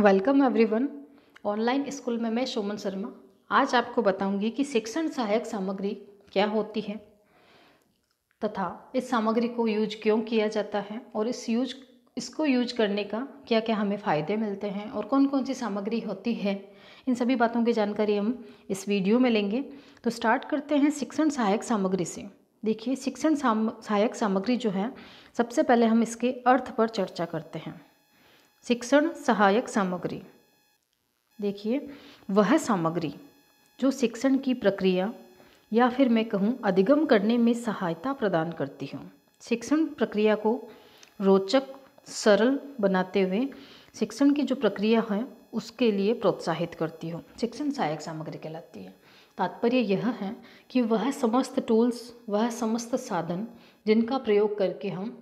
Welcome everyone. Online school में मैं showman Sharma आज आपको बताऊंगी कि शिक्षण सहायक सामग्री क्या होती है तथा इस सामग्री को यूज क्यों किया जाता है और इसको यूज करने का क्या क्या हमें फ़ायदे मिलते हैं और कौन कौन सी सामग्री होती है। इन सभी बातों की जानकारी हम इस वीडियो में लेंगे। तो स्टार्ट करते हैं शिक्षण सहायक सामग्री से। देखिए, शिक्षण सहायक सामग्री जो है, सबसे पहले हम इसके अर्थ पर चर्चा करते हैं। शिक्षण सहायक सामग्री, देखिए, वह सामग्री जो शिक्षण की प्रक्रिया या फिर मैं कहूँ अधिगम करने में सहायता प्रदान करती हो। शिक्षण प्रक्रिया को रोचक सरल बनाते हुए शिक्षण की जो प्रक्रिया है उसके लिए प्रोत्साहित करती हो, शिक्षण सहायक सामग्री कहलाती है। तात्पर्य यह है कि वह समस्त टूल्स, वह समस्त साधन जिनका प्रयोग करके हम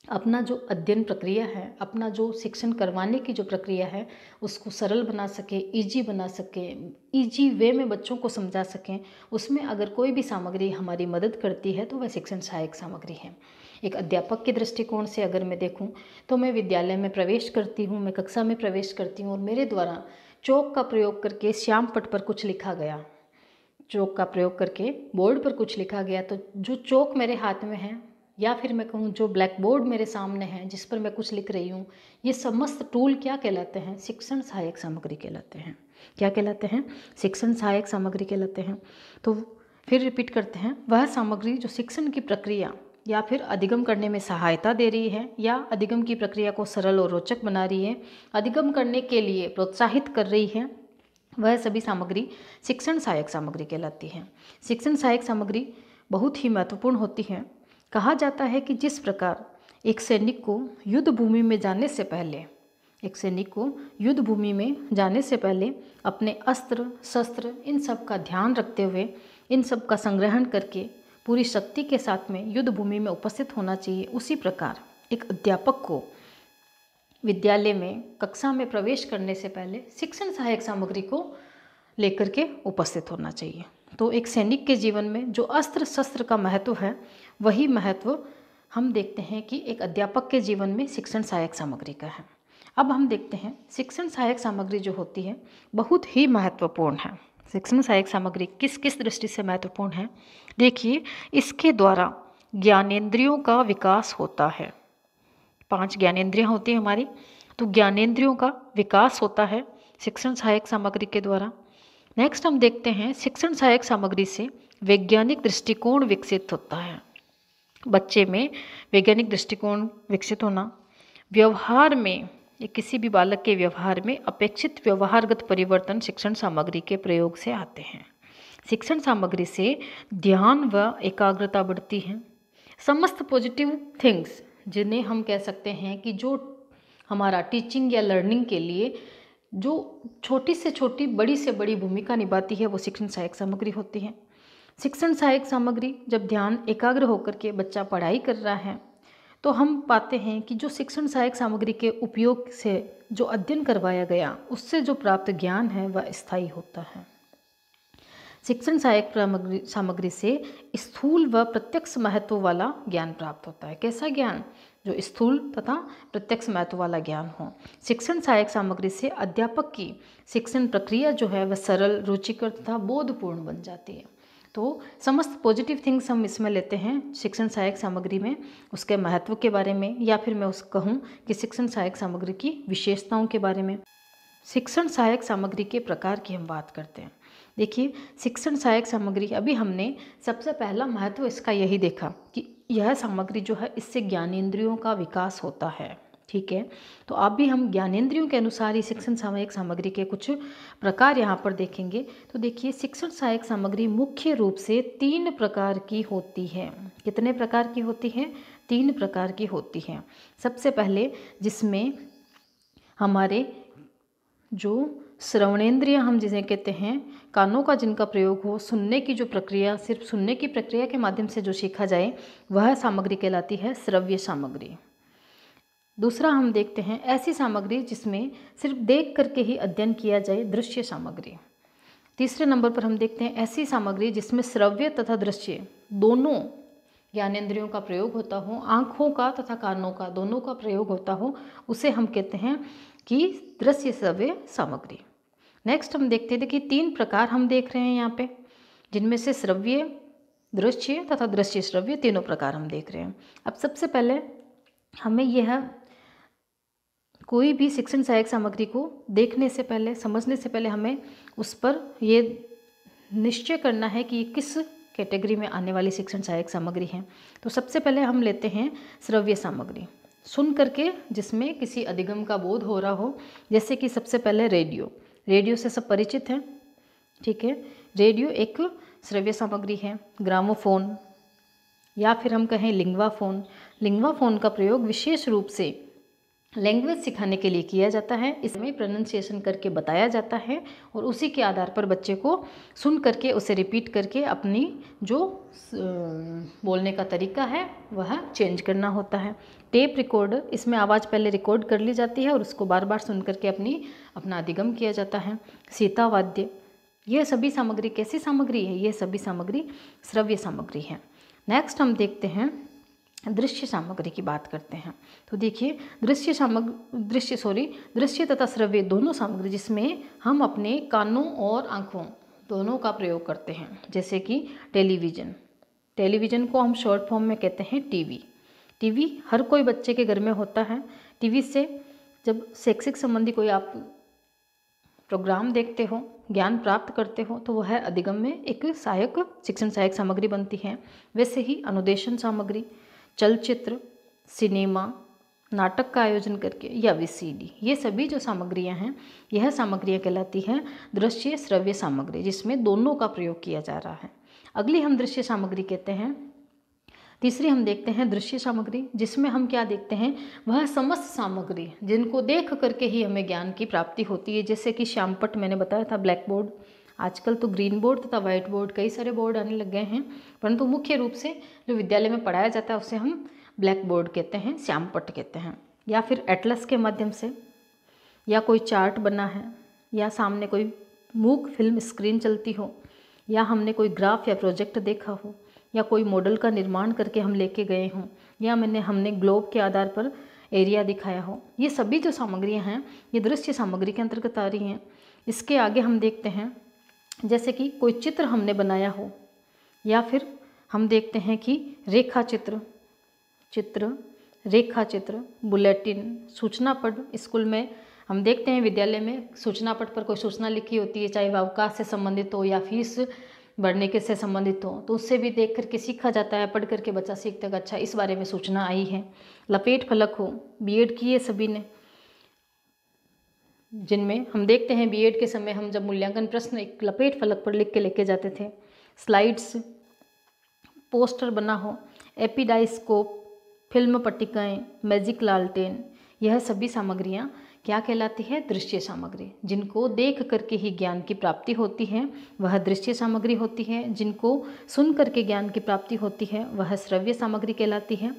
अपना जो अध्ययन प्रक्रिया है, अपना जो शिक्षण करवाने की जो प्रक्रिया है उसको सरल बना सके, इजी बना सके, इजी वे में बच्चों को समझा सकें, उसमें अगर कोई भी सामग्री हमारी मदद करती है तो वह शिक्षण सहायक सामग्री है। एक अध्यापक के दृष्टिकोण से अगर मैं देखूं तो मैं विद्यालय में प्रवेश करती हूं, मैं कक्षा में प्रवेश करती हूं और मेरे द्वारा चौक का प्रयोग करके श्याम पट पर कुछ लिखा गया, चौक का प्रयोग करके बोर्ड पर कुछ लिखा गया, तो जो चौक मेरे हाथ में है या फिर मैं कहूँ जो ब्लैक बोर्ड मेरे सामने है जिस पर मैं कुछ लिख रही हूँ, ये समस्त टूल क्या कहलाते हैं? शिक्षण सहायक सामग्री कहलाते हैं। क्या कहलाते हैं? शिक्षण सहायक सामग्री कहलाते हैं। तो फिर रिपीट करते हैं, वह सामग्री जो शिक्षण की प्रक्रिया या फिर अधिगम करने में सहायता दे रही है या अधिगम की प्रक्रिया को सरल और रोचक बना रही है, अधिगम करने के लिए प्रोत्साहित कर रही है, वह सभी सामग्री शिक्षण सहायक सामग्री कहलाती है। शिक्षण सहायक सामग्री बहुत ही महत्वपूर्ण होती है। कहा जाता है कि जिस प्रकार एक सैनिक को युद्ध भूमि में जाने से पहले, अपने अस्त्र शस्त्र इन सब का ध्यान रखते हुए, इन सब का संग्रहण करके पूरी शक्ति के साथ में युद्ध भूमि में उपस्थित होना चाहिए, उसी प्रकार एक अध्यापक को विद्यालय में कक्षा में प्रवेश करने से पहले शिक्षण सहायक सामग्री को लेकर के उपस्थित होना चाहिए। तो एक सैनिक के जीवन में जो अस्त्र शस्त्र का महत्व है, वही महत्व हम देखते हैं कि एक अध्यापक के जीवन में शिक्षण सहायक सामग्री का है। अब हम देखते हैं शिक्षण सहायक सामग्री जो होती है बहुत ही महत्वपूर्ण है। शिक्षण सहायक सामग्री किस किस दृष्टि से महत्वपूर्ण है? देखिए, इसके द्वारा ज्ञानेंद्रियों का विकास होता है। 5 ज्ञानेंद्रियाँ होती हैं हमारी, तो ज्ञानेंद्रियों का विकास होता है शिक्षण सहायक सामग्री के द्वारा। नेक्स्ट हम देखते हैं शिक्षण सहायक सामग्री से वैज्ञानिक दृष्टिकोण विकसित होता है। बच्चे में वैज्ञानिक दृष्टिकोण विकसित होना, व्यवहार में किसी भी बालक के व्यवहार में अपेक्षित व्यवहारगत परिवर्तन शिक्षण सामग्री के प्रयोग से आते हैं। शिक्षण सामग्री से ध्यान व एकाग्रता बढ़ती है। समस्त पॉजिटिव थिंग्स जिन्हें हम कह सकते हैं कि जो हमारा टीचिंग या लर्निंग के लिए जो छोटी से छोटी बड़ी से बड़ी भूमिका निभाती है, वो शिक्षण सहायक सामग्री होती है। शिक्षण सहायक सामग्री जब ध्यान एकाग्र होकर के बच्चा पढ़ाई कर रहा है तो हम पाते हैं कि जो शिक्षण सहायक सामग्री के उपयोग से जो अध्ययन करवाया गया उससे जो प्राप्त ज्ञान है वह स्थायी होता है। शिक्षण सहायक सामग्री से स्थूल व प्रत्यक्ष महत्व वाला ज्ञान प्राप्त होता है। कैसा ज्ञान? जो स्थूल तथा प्रत्यक्ष महत्व वाला ज्ञान हो। शिक्षण सहायक सामग्री से अध्यापक की शिक्षण प्रक्रिया जो है वह सरल, रुचिकर तथा बोधपूर्ण बन जाती है। तो समस्त पॉजिटिव थिंग्स हम इसमें लेते हैं शिक्षण सहायक सामग्री में, उसके महत्व के बारे में, या फिर मैं कहूँ कि शिक्षण सहायक सामग्री की विशेषताओं के बारे में। शिक्षण सहायक सामग्री के प्रकार की हम बात करते हैं। देखिए, शिक्षण सहायक सामग्री, अभी हमने सबसे पहला महत्व इसका यही देखा कि यह सामग्री जो है इससे ज्ञानेंद्रियों का विकास होता है। ठीक है, तो अब भी हम ज्ञानेंद्रियों के अनुसार ही शिक्षण सहायक सामग्री के कुछ प्रकार यहाँ पर देखेंगे। तो देखिए, शिक्षण सहायक सामग्री मुख्य रूप से 3 प्रकार की होती है। कितने प्रकार की होती है? 3 प्रकार की होती है। सबसे पहले जिसमें हमारे जो श्रवणेंद्रिय हम जिसे कहते हैं, कानों का जिनका प्रयोग हो, सुनने की जो प्रक्रिया, सिर्फ सुनने की प्रक्रिया के माध्यम से जो सीखा जाए, वह सामग्री कहलाती है श्रव्य सामग्री। दूसरा हम देखते हैं ऐसी सामग्री जिसमें सिर्फ देख करके ही अध्ययन किया जाए, दृश्य सामग्री। तीसरे नंबर पर हम देखते हैं ऐसी सामग्री जिसमें श्रव्य तथा दृश्य दोनों ज्ञानेंद्रियों का प्रयोग होता हो, आँखों का तथा कानों का दोनों का प्रयोग होता हो, उसे हम कहते हैं कि दृश्य श्रव्य सामग्री। नेक्स्ट हम देखते हैं, देखिए 3 प्रकार हम देख रहे हैं यहाँ पे, जिनमें से श्रव्य, दृश्य तथा दृश्य श्रव्य तीनों प्रकार हम देख रहे हैं। अब सबसे पहले हमें यह कोई भी शिक्षण सहायक सामग्री को देखने से पहले, समझने से पहले हमें उस पर ये निश्चय करना है कि किस कैटेगरी में आने वाली शिक्षण सहायक सामग्री है। तो सबसे पहले हम लेते हैं श्रव्य सामग्री, सुन करके जिसमें किसी अधिगम का बोध हो रहा हो, जैसे कि सबसे पहले रेडियो। रेडियो से सब परिचित हैं, ठीक है। रेडियो एक श्रव्य सामग्री है। ग्रामोफोन या फिर हम कहें लिंग्वाफोन। लिंग्वाफोन का प्रयोग विशेष रूप से लैंग्वेज सिखाने के लिए किया जाता है। इसमें प्रोनाउंसिएशन करके बताया जाता है और उसी के आधार पर बच्चे को सुन करके उसे रिपीट करके अपनी जो बोलने का तरीका है वह चेंज करना होता है। टेप रिकॉर्डर, इसमें आवाज़ पहले रिकॉर्ड कर ली जाती है और उसको बार बार सुन करके अपना अधिगम किया जाता है। सीतावाद्य, ये सभी सामग्री कैसी सामग्री है? ये सभी सामग्री श्रव्य सामग्री है। नेक्स्ट हम देखते हैं दृश्य सामग्री की बात करते हैं। तो देखिए दृश्य तथा श्रव्य दोनों सामग्री जिसमें हम अपने कानों और आँखों दोनों का प्रयोग करते हैं। जैसे कि टेलीविज़न, टेलीविज़न को हम शॉर्ट फॉर्म में कहते हैं टीवी। टीवी हर कोई बच्चे के घर में होता है। टीवी से जब शैक्षिक संबंधी कोई आप प्रोग्राम देखते हो, ज्ञान प्राप्त करते हो, तो वह अधिगम में एक सहायक शिक्षण सहायक सामग्री बनती है। वैसे ही अनुदेशन सामग्री, चलचित्र, सिनेमा, नाटक का आयोजन करके या VCD, ये सभी जो सामग्रियां हैं यह सामग्रियां कहलाती हैं दृश्य श्रव्य सामग्री, जिसमें दोनों का प्रयोग किया जा रहा है। अगली हम दृश्य सामग्री कहते हैं। तीसरी हम देखते हैं दृश्य सामग्री, जिसमें हम क्या देखते हैं, वह समस्त सामग्री जिनको देख करके ही हमें ज्ञान की प्राप्ति होती है। जैसे कि श्यामपट्ट मैंने बताया था, ब्लैक बोर्ड, आजकल तो ग्रीन बोर्ड तथा वाइट बोर्ड कई सारे बोर्ड आने लग गए हैं, परंतु मुख्य रूप से जो विद्यालय में पढ़ाया जाता है उसे हम ब्लैक बोर्ड कहते हैं, श्यामपट्ट कहते हैं। या फिर एटलस के माध्यम से, या कोई चार्ट बना है, या सामने कोई मूक फिल्म स्क्रीन चलती हो, या हमने कोई ग्राफ या प्रोजेक्ट देखा हो, या कोई मॉडल का निर्माण करके हम लेके गए हों, या हमने ग्लोब के आधार पर एरिया दिखाया हो, ये सभी जो सामग्रियाँ हैं ये दृश्य सामग्री के अंतर्गत आ रही हैं। इसके आगे हम देखते हैं जैसे कि कोई चित्र हमने बनाया हो, या फिर हम देखते हैं कि रेखा चित्र, रेखा चित्र, बुलेटिन, सूचना पट। स्कूल में हम देखते हैं, विद्यालय में सूचना पट पर कोई सूचना लिखी होती है, चाहे वह अवकाश से संबंधित हो या फीस बढ़ने के से संबंधित हो, तो उससे भी देख करके सीखा जाता है, पढ़ करके बच्चा सीखता है अच्छा इस बारे में सूचना आई है। लपेट फलक हो, बीएड किए सभी ने, जिनमें हम देखते हैं बीएड के समय हम जब मूल्यांकन प्रश्न एक लपेट फलक पर लिख के लेके जाते थे। स्लाइड्स, पोस्टर बना हो, एपिडाइस्कोप, फिल्म पट्टिकाएँ, मैजिक लालटेन, यह सभी सामग्रियाँ क्या कहलाती है? दृश्य सामग्री। जिनको देख करके ही ज्ञान की प्राप्ति होती है वह दृश्य सामग्री होती है, जिनको सुन करके ज्ञान की प्राप्ति होती है वह श्रव्य सामग्री कहलाती है,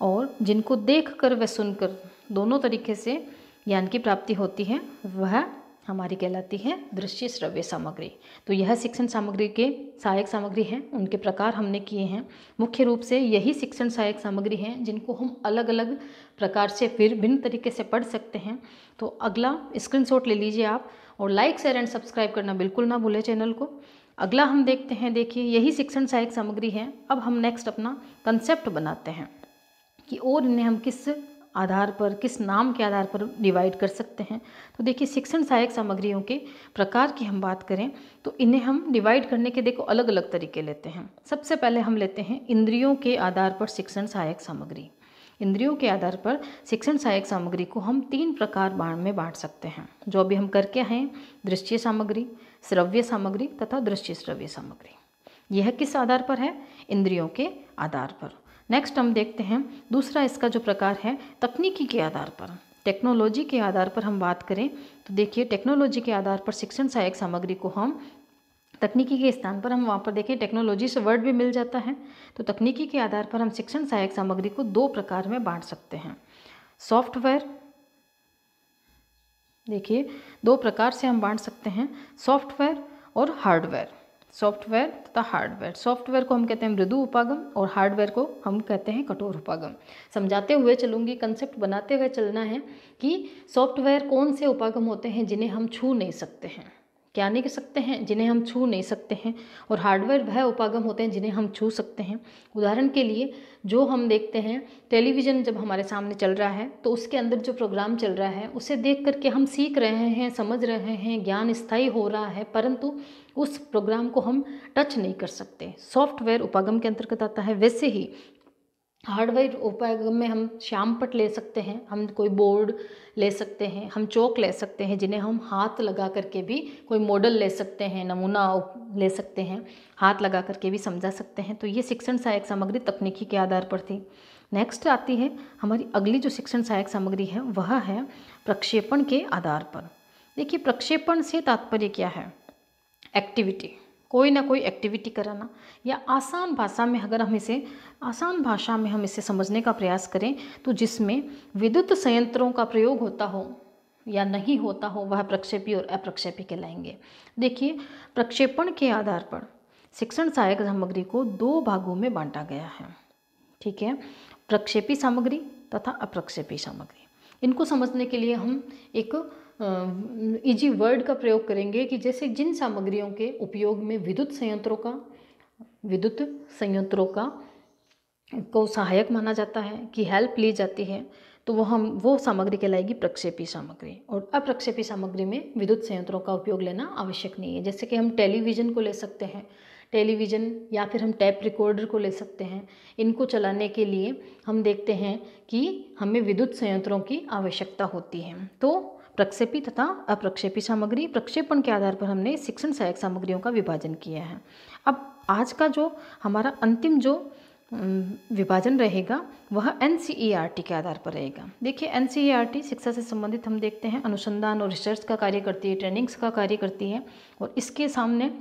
और जिनको देख कर व सुनकर दोनों तरीके से ज्ञान की प्राप्ति होती है वह हमारी कहलाती है दृश्य श्रव्य सामग्री। तो यह शिक्षण सामग्री के सहायक सामग्री हैं, उनके प्रकार हमने किए हैं। मुख्य रूप से यही शिक्षण सहायक सामग्री हैं जिनको हम अलग अलग प्रकार से फिर भिन्न तरीके से पढ़ सकते हैं। तो अगला स्क्रीनशॉट ले लीजिए आप, और लाइक शेयर एंड सब्सक्राइब करना बिल्कुल ना भूलें चैनल को। अगला हम देखते हैं, देखिए यही शिक्षण सहायक सामग्री है। अब हम नेक्स्ट अपना कंसेप्ट बनाते हैं कि और इन्हें हम किस आधार पर, किस नाम के आधार पर डिवाइड कर सकते हैं। तो देखिए शिक्षण सहायक सामग्रियों के प्रकार की हम बात करें तो इन्हें हम डिवाइड करने के देखो अलग अलग तरीके लेते हैं। सबसे पहले हम लेते हैं इंद्रियों के आधार पर शिक्षण सहायक सामग्री। इंद्रियों के आधार पर शिक्षण सहायक सामग्री को हम 3 प्रकार में बांट सकते हैं, जो अभी हम करके हैं, दृश्य सामग्री, श्रव्य सामग्री तथा दृश्य श्रव्य सामग्री। यह किस आधार पर है? इंद्रियों के आधार पर। नेक्स्ट हम देखते हैं दूसरा इसका जो प्रकार है तकनीकी के आधार पर, टेक्नोलॉजी के आधार पर हम बात करें तो देखिए टेक्नोलॉजी के आधार पर शिक्षण सहायक सामग्री को हम तकनीकी के स्थान पर हम वहाँ पर देखें टेक्नोलॉजी से वर्ड भी मिल जाता है, तो तकनीकी के आधार पर हम शिक्षण सहायक सामग्री को 2 प्रकार में बांट सकते हैं। सॉफ्टवेयर, देखिए 2 प्रकार से हम बांट सकते हैं, सॉफ्टवेयर और हार्डवेयर। सॉफ्टवेयर तथा हार्डवेयर। सॉफ्टवेयर को हम कहते हैं मृदु उपागम और हार्डवेयर को हम कहते हैं कठोर उपागम। समझाते हुए चलूँगी, कंसेप्ट बनाते हुए चलना है कि सॉफ्टवेयर कौन से उपागम होते हैं जिन्हें हम छू नहीं सकते हैं, क्या नहीं कर सकते हैं, जिन्हें हम छू नहीं सकते हैं, और हार्डवेयर वह उपागम होते हैं जिन्हें हम छू सकते हैं। उदाहरण के लिए जो हम देखते हैं, टेलीविज़न जब हमारे सामने चल रहा है तो उसके अंदर जो प्रोग्राम चल रहा है उसे देख करके हम सीख रहे हैं, समझ रहे हैं, ज्ञान स्थायी हो रहा है, परंतु उस प्रोग्राम को हम टच नहीं कर सकते। सॉफ्टवेयर उपागम के अंतर्गत आता है। वैसे ही हार्डवेयर उपागम में हम श्यामपट्ट ले सकते हैं, हम कोई बोर्ड ले सकते हैं, हम चौक ले सकते हैं जिन्हें हम हाथ लगा करके भी कोई मॉडल ले सकते हैं, नमूना ले सकते हैं, हाथ लगा करके भी समझा सकते हैं। तो ये शिक्षण सहायक सामग्री तकनीकी के आधार पर थी। नेक्स्ट आती है हमारी अगली जो शिक्षण सहायक सामग्री है वह है प्रक्षेपण के आधार पर। देखिए प्रक्षेपण से तात्पर्य क्या है, एक्टिविटी, कोई ना कोई एक्टिविटी कराना, या आसान भाषा में अगर हम इसे समझने का प्रयास करें तो जिसमें विद्युत संयंत्रों का प्रयोग होता हो या नहीं होता हो वह प्रक्षेपी और अप्रक्षेपी कहलाएंगे। देखिए प्रक्षेपण के आधार पर शिक्षण सहायक सामग्री को दो भागों में बांटा गया है, ठीक है, प्रक्षेपी सामग्री तथा अप्रक्षेपी सामग्री। इनको समझने के लिए हम एक इजी वर्ड का प्रयोग करेंगे कि जैसे जिन सामग्रियों के उपयोग में विद्युत संयंत्रों का को सहायक माना जाता है, कि हेल्प ली जाती है, तो वो सामग्री कहलाएगी प्रक्षेपी सामग्री। और अप्रक्षेपी सामग्री में विद्युत संयंत्रों का उपयोग लेना आवश्यक नहीं है। जैसे कि हम टेलीविज़न को ले सकते हैं, टेलीविज़न या फिर हम टैप रिकॉर्डर को ले सकते हैं। इनको चलाने के लिए हम देखते हैं कि हमें विद्युत संयंत्रों की आवश्यकता होती है। तो प्रक्षेपी तथा अप्रक्षेपी सामग्री, प्रक्षेपण के आधार पर हमने शिक्षण सहायक सामग्रियों का विभाजन किया है। अब आज का जो हमारा अंतिम जो विभाजन रहेगा वह NCERT के आधार पर रहेगा। देखिए NCERT शिक्षा से संबंधित हम देखते हैं अनुसंधान और रिसर्च का कार्य करती है, ट्रेनिंग्स का कार्य करती है, और इसके सामने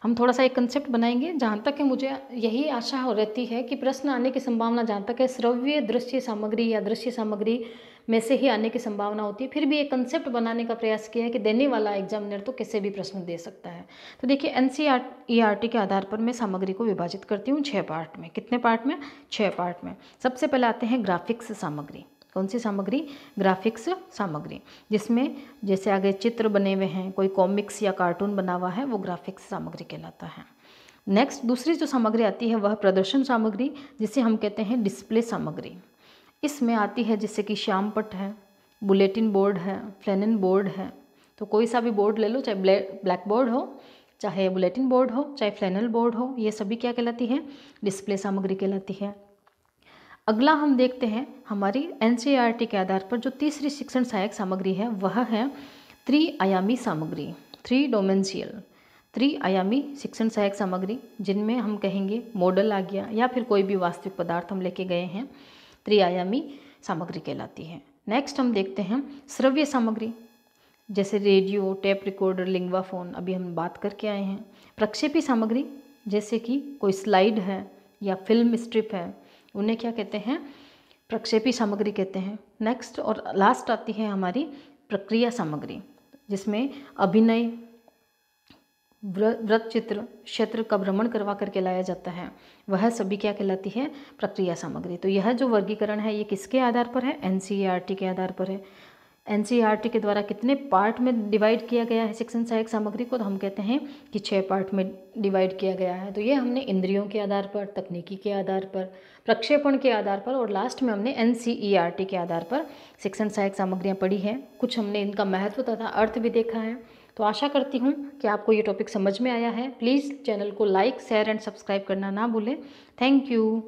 हम थोड़ा सा एक कंसेप्ट बनाएंगे। जहाँ तक है मुझे यही आशा रहती है कि प्रश्न आने की संभावना जहाँ तक है श्रव्य दृश्य सामग्री या दृश्य सामग्री में से ही आने की संभावना होती है। फिर भी एक कंसेप्ट बनाने का प्रयास किया है कि देने वाला एग्जामिनर तो किसी भी प्रश्न दे सकता है। तो देखिए NCERT के आधार पर मैं सामग्री को विभाजित करती हूँ 6 पार्ट में। कितने पार्ट में? 6 पार्ट में। सबसे पहले आते हैं ग्राफिक्स सामग्री। कौन सी सामग्री? ग्राफिक्स सामग्री, जिसमें जैसे आगे चित्र बने हुए हैं, कोई कॉमिक्स या कार्टून बना हुआ है, वो ग्राफिक्स सामग्री कहलाता है। नेक्स्ट दूसरी जो सामग्री आती है वह प्रदर्शन सामग्री, जिसे हम कहते हैं डिस्प्ले सामग्री। इसमें आती है जैसे कि श्यामपट्ट है, बुलेटिन बोर्ड है, फ्लैनन बोर्ड है। तो कोई सा भी बोर्ड ले लो, चाहे ब्लैक बोर्ड हो, चाहे बुलेटिन बोर्ड हो, चाहे फ्लैनल बोर्ड हो, ये सभी क्या कहलाती है? डिस्प्ले सामग्री कहलाती है। अगला हम देखते हैं हमारी NCERT के आधार पर जो तीसरी शिक्षण सहायक सामग्री है वह है त्रिआयामी सामग्री, 3 डायमेंशियल, त्रिआयामी शिक्षण सहायक सामग्री, जिनमें हम कहेंगे मॉडल आ गया या फिर कोई भी वास्तविक पदार्थ हम लेके गए हैं, त्रिआयामी सामग्री कहलाती है। नेक्स्ट हम देखते हैं श्रव्य सामग्री, जैसे radio, tape recorder, lingua phone, अभी हम बात करके आए हैं। प्रक्षेपी सामग्री जैसे कि कोई स्लाइड है या फिल्म स्ट्रिप है, उन्हें क्या कहते हैं? प्रक्षेपी सामग्री कहते हैं। नेक्स्ट और लास्ट आती है हमारी प्रक्रिया सामग्री, जिसमें अभिनय, वृत्त चित्र, क्षेत्र का भ्रमण करवा करके लाया जाता है, वह सभी क्या कहलाती है? प्रक्रिया सामग्री। तो यह जो वर्गीकरण है ये किसके आधार पर है? NCERT के आधार पर है। NCERT के द्वारा कितने पार्ट में डिवाइड किया गया है शिक्षण सहायक सामग्री को? तो हम कहते हैं कि 6 पार्ट में डिवाइड किया गया है। तो ये हमने इंद्रियों के आधार पर, तकनीकी के आधार पर, प्रक्षेपण के आधार पर और लास्ट में हमने NCERT के आधार पर शिक्षण सहायक सामग्रियाँ पढ़ी हैं। कुछ हमने इनका महत्व तथा अर्थ भी देखा है। तो आशा करती हूँ कि आपको ये टॉपिक समझ में आया है। प्लीज़ चैनल को लाइक, शेयर एंड सब्सक्राइब करना ना भूलें। Thank you.